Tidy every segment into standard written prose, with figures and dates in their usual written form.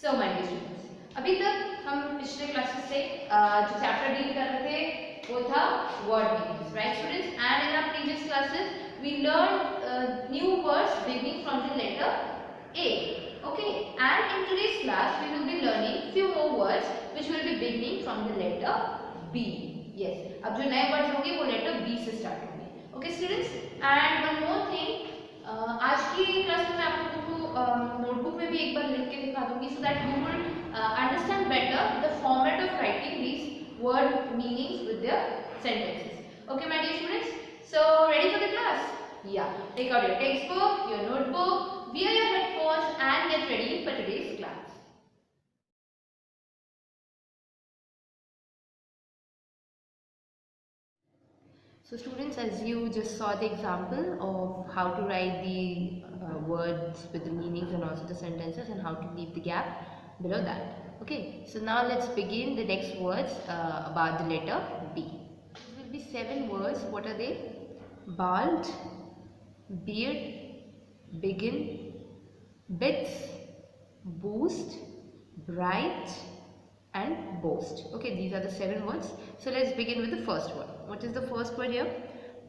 So my dear students, अभी तक हम पिछले क्लासेस से जो चैप्टर डील कर रहे थे वो था word meanings, right students? And in our previous classes we learn new words beginning from the letter A. Okay, and in today's class we will be learning few more words which will be beginning from the letter B. Yes, अब जो नए words होंगे वो letter B से start होंगे. Okay students, and one more thing, आज की class में मैं आप लोगों को नोटबुक में भी एक बार लिख के दिखा दूंगी so that you will understand better the format of writing these word meanings with their sentences. Okay my dear students, so ready for the class? Yeah, take out your textbook, your notebook, wear your headphones and get ready for today's class. So students, as you just saw the example of how to write the words with the meanings and also the sentences and how to leave the gap below that. Okay, so now let's begin the next words about the letter B. There will be 7 words. What are they? Bald, beard, begin, bits, boost, bright and boast. Okay, these are the 7 words. So let's begin with the first word. What is the first word here?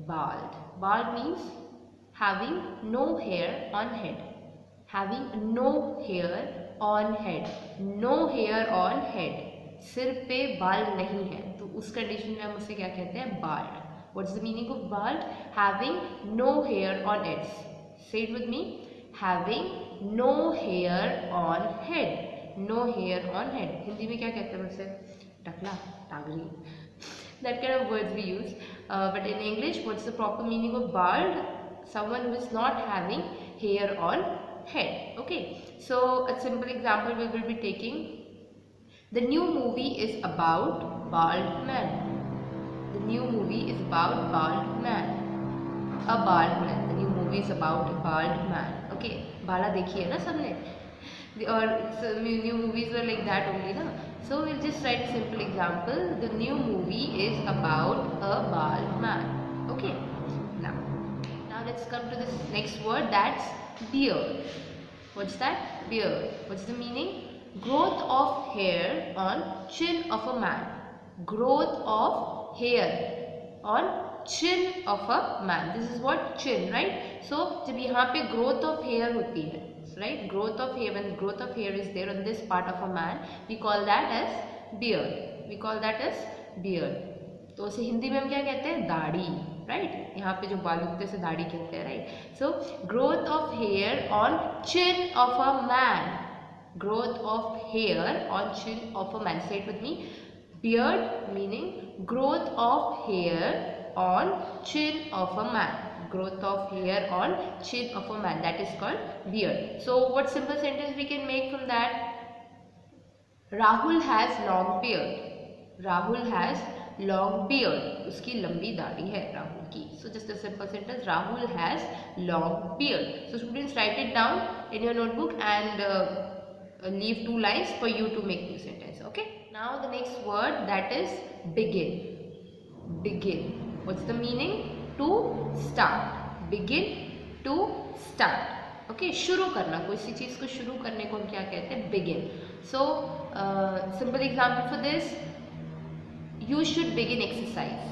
Bald. Bald means having no hair on head. Having no hair on head. No hair on head. सिर पे बाल नहीं है तो उस condition में हम उसे क्या कहते हैं? Bald. What is the meaning of bald? Having no hair on head. Say it with me. Having no hair on head. No hair on head. Hindi में क्या कहते हैं उसे? टकला, टागरी. That kind of words we use. But in English, what's the proper meaning of bald? Someone who is not having hair on head. Okay. So a simple example we will be taking. The new movie is about bald man. The new movie is about bald man. A bald man. The new movie is about a bald man. Okay. बाला देखी है ना सबने? Or new movies were like that only, na? So we'll just write a simple example. The new movie is about a bald man. Okay. Now let's come to this next word. That's beard. What's that? Beard. What's the meaning? Growth of hair on chin of a man. Growth of hair on chin of a man. This is what? Chin, right? So जब यहाँ पे growth of hair होती है, right? Growth of hair, when growth of hair is there on this part of a man, we call that as beard. We call that as beard. तो उसे हिंदी में हम क्या कहते हैं? दाढ़ी, right? यहाँ पे जो बाल उगते से दाढ़ी कहते हैं, right? So growth of hair on chin of a man. Growth of hair on chin of a man. Say it with me. Beard meaning growth of hair on chin of a man. Growth of hair on chin of a man, that is called beard. So what simple sentence we can make from that? Rahul has long beard. Rahul has long beard. उसकी लंबी दाढ़ी है राहुल की. So just a simple sentence. Rahul has long beard. So students, write it down in your notebook and leave 2 lines for you to make new sentence. Okay. Now the next word, that is begin. Begin. What's the meaning? To start. Begin, to start. Okay, शुरू करना, कोई सी चीज़ को शुरू करने को हम क्या कहते हैं? Begin. So simple example for this, you should begin exercise.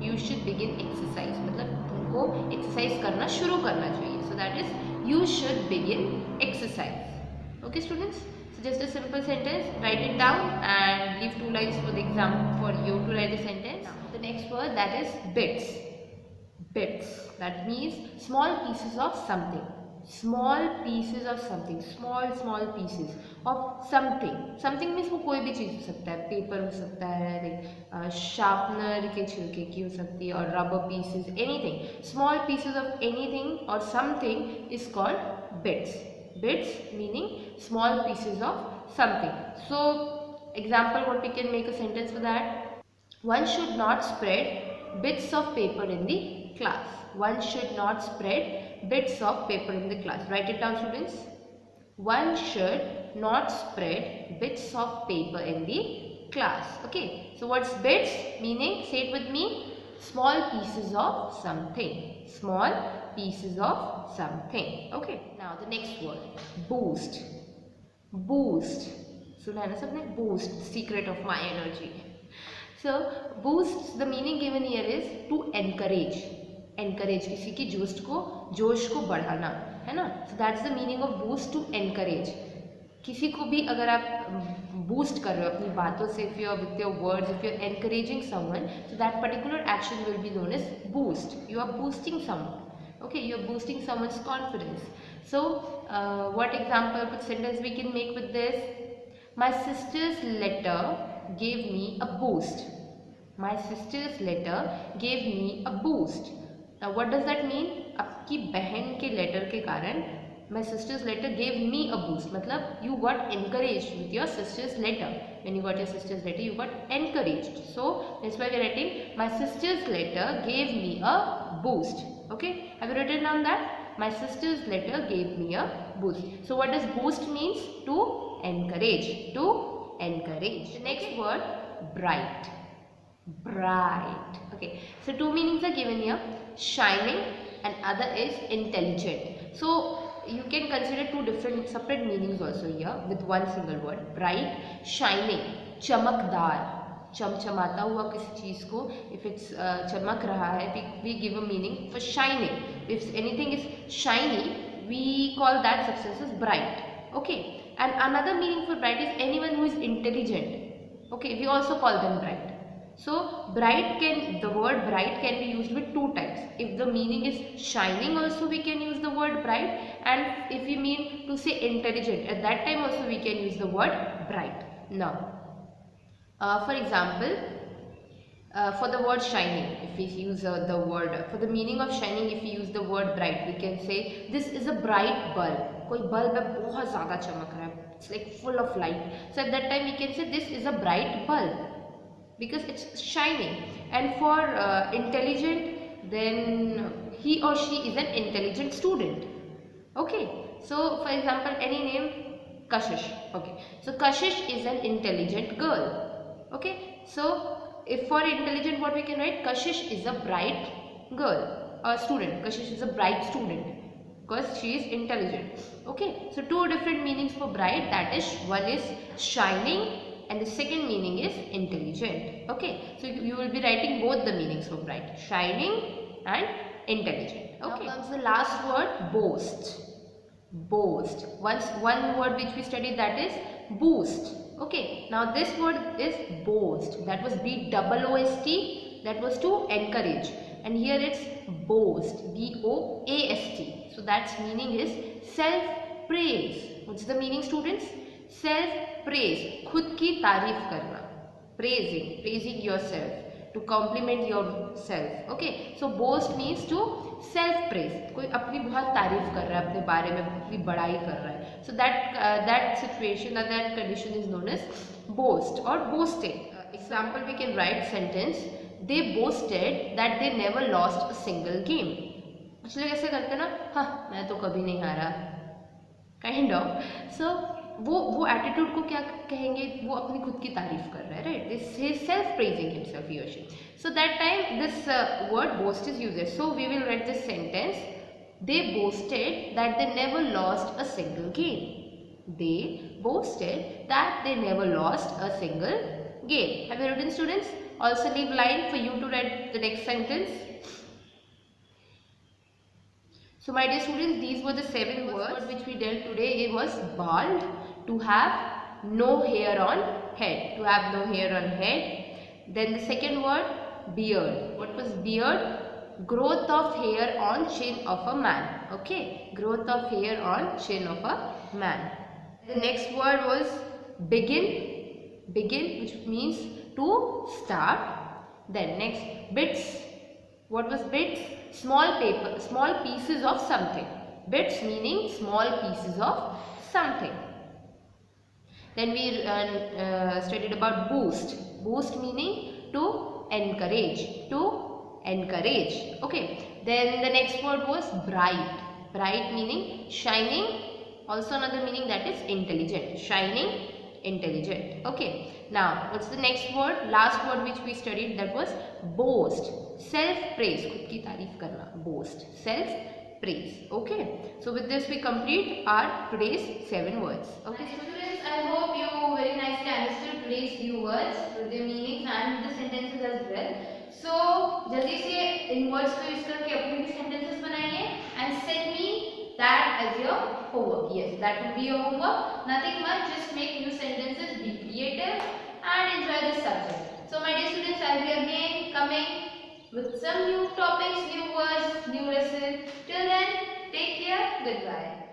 You should begin exercise. मतलब तुमको exercise करना शुरू करना चाहिए. So that is you should begin exercise. Okay students, so just a simple sentence. Write it down and leave 2 lines for the exam for you to write the sentence. Now the next word, that is bits. Bits, that means small pieces of something. Small pieces of something. Small pieces of something. Something means वो कोई भी चीज़ हो सकता है. Paper हो सकता है, sharpener के छिलके की हो सकती है, और rubber pieces, anything. Small pieces of anything or something is called bits. Bits meaning small pieces of something. So example, what we can make a sentence for that? One should not spread bits of paper in the class. One should not spread bits of paper in the class. Write it down students. One should not spread bits of paper in the class. Okay. So what's bits? Meaning, say it with me. Small pieces of something. Small pieces of something. Okay. Now the next word, boost. boost. सुना है ना सबने? Boost, secret of my energy. So boost, the meaning given here is to encourage. Encourage, किसी की जोश को बढ़ाना, है ना? So that's the meaning of boost, to encourage. किसी को भी अगर आप बूस्ट कर रहे हो अपनी बातों से, if you are with your words, if you are encouraging someone, so that particular action will be known as boost. You are boosting someone. Okay, you are boosting someone's confidence. So what example, what sentence we can make with this? My sister's letter gave me a boost. My sister's letter gave me a boost. Now what does that mean? आपकी बहन के letter के कारण my sister's letter gave me a boost. मतलब you got encouraged with your sister's letter. When you got your sister's letter, you got encouraged. So that's why we are writing my sister's letter gave me a boost. Okay, have you written down that? My sister's letter gave me a boost. So what does boost means? To encourage. To encourage. The next word, bright. Bright. Okay, so two meanings are given here: shining and other is intelligent. So you can consider two different separate meanings also here with one single word. Bright, shining, चमकदार, चमचमाता हुआ किसी चीज को, if it's चमक रहा है, we give a meaning for shining. If anything is shiny, we call that substance as bright. Okay, and another meaning for bright is anyone who is intelligent. Okay, we also call them bright. So the word bright can be used with two types. If the meaning is shining also we can use the word bright, and if we mean to say intelligent, at that time also we can use the word bright. Now for example, for the word shining, if we use the word, for the meaning of shining, if we use the word bright, we can say this is a bright bulb. कोई bulb है बहुत ज़्यादा चमक रहा है, it's like full of light. So at that time we can say this is a bright bulb, because it's shining. And for intelligent, then he or she is an intelligent student. Okay, so for example, any name, Kashish. Okay, so Kashish is an intelligent girl. Okay, so if for intelligent, what we can write? Kashish is a bright girl or student. Kashish is a bright student because she is intelligent. Okay, so two different meanings for bright, that is, one is shining and the second meaning is intelligent. Okay, so you will be writing both the meanings for bright, shining and intelligent. Okay, now comes the last word, boast. Boast. One word which we studied, that is boost. Okay, now this word is boast. That was B-O-O-S-T. That was to encourage, and here it's boast, B-O-A-S-T. So that's meaning is self-praise. What's the meaning, students? Self-praise, खुद की तारीफ करना. Praising yourself, to compliment yourself. Okay, so boast means to self-praise. कोई अपनी बहुत तारीफ कर रहा है, अपने बारे में अपनी बड़ाई कर रहा है. So that situation or that condition is known as boast or boasting. Example, we can write sentence: they boasted that they never lost a single game. कुछ लोग ऐसे करते हैं ना, हाँ मैं तो कभी नहीं हारा, kind of. So वो एटीट्यूड को क्या कहेंगे? वो अपनी खुद की तारीफ कर रहा है, right? This he is self praising himself, he और she. So that time this word boast is used. So we will write this sentence: they boasted that they never lost a single game. They boasted that they never lost a single game. Have you written, students? Also leave line for you to write the next sentence. So my dear students, these were the 7 words which we dealt today. It was bald, to have no hair on head, to have no hair on head. Then the second word, beard. What was beard? Growth of hair on chin of a man. Okay, growth of hair on chin of a man. The next word was begin. Begin, which means to start. Then next, bits. What was bits? Small pieces of something. Bits meaning small pieces of something. Then we studied about boost. Boost meaning to encourage. To encourage. Okay. Then the next word was bright. Bright meaning shining. Also another meaning, that is intelligent. Shining, intelligent. Okay. Now what's the next word? Last word which we studied, that was boast. Self praise, खुद की तारीफ करना. Boast, self praise. Okay, so with this we complete our today's 7 words. Okay students, I hope you very nicely understood today's few words with their meanings and the sentences as well. So जल्दी से इन words को use करके अपने भी sentences बनाइए and send me that as your homework. Yes, that will be your homework. Nothing much, just make new sentences, be creative and enjoy this subject. So my dear students, I will be again coming with some new topics, new words, new lesson. Till then, take care. Goodbye.